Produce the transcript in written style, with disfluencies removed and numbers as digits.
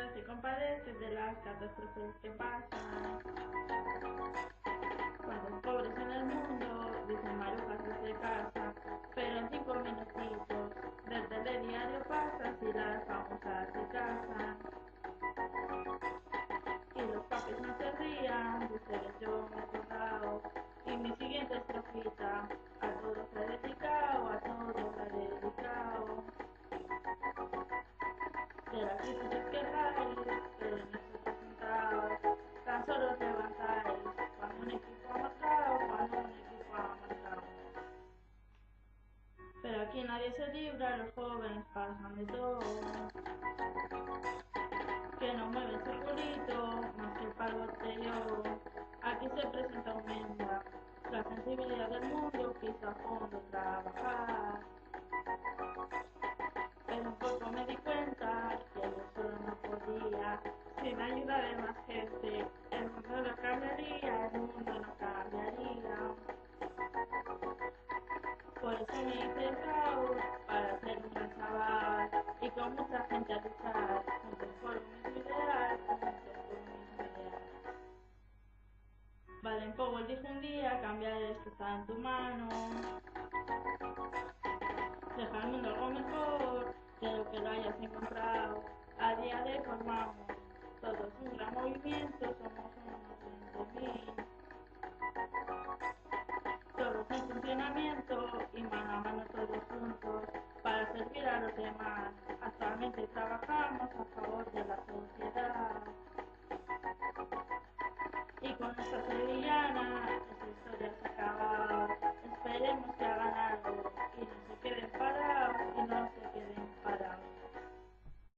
Dios se compadece de las catástrofes que pasan. Cuántos pobres en el mundo, dicen marujas desde casa, pero en 5 minutitos del telediario pasa si las famosas se casan. Y los papis no se rían, de ustedes yo me he acordado, y mi siguiente estrofita, a todos la he dedicado, a todos la he dedicado. De la crisis izquierdáis, pero en estos resultados, tan solo os levantáis, cuando un equipo ha marcado, cuando un equipo ha marcado. Pero aquí nadie se libra, los jóvenes pasan de todo, que no mueven su culito, más que para el botellón. Aquí se presenta un menda, la sensibilidad del mundo quiso a fondo trabajar. Pero un poco me di cuenta que yo solo no podía, sin ayuda de más gente, el mundo no cambiaría, el mundo no cambiaría. Por eso me hice el caos, para ser un gran chaval, y con mucha gente a luchar, juntos por un mismo ideal, juntos por un mismo ideal. Baden Powell dijo un día, cambiar esto está en tu mano, deja al mundo algo mejor de lo que lo hayas encontrado. A día de hoy formamos todos un gran movimiento, somos unos 20.000, todos en funcionamiento y mano a mano todos juntos para servir a los demás. Actualmente trabajamos a favor de la sociedad. Y con esta sevillana esta historia se ha acabado. Esperemos que hagan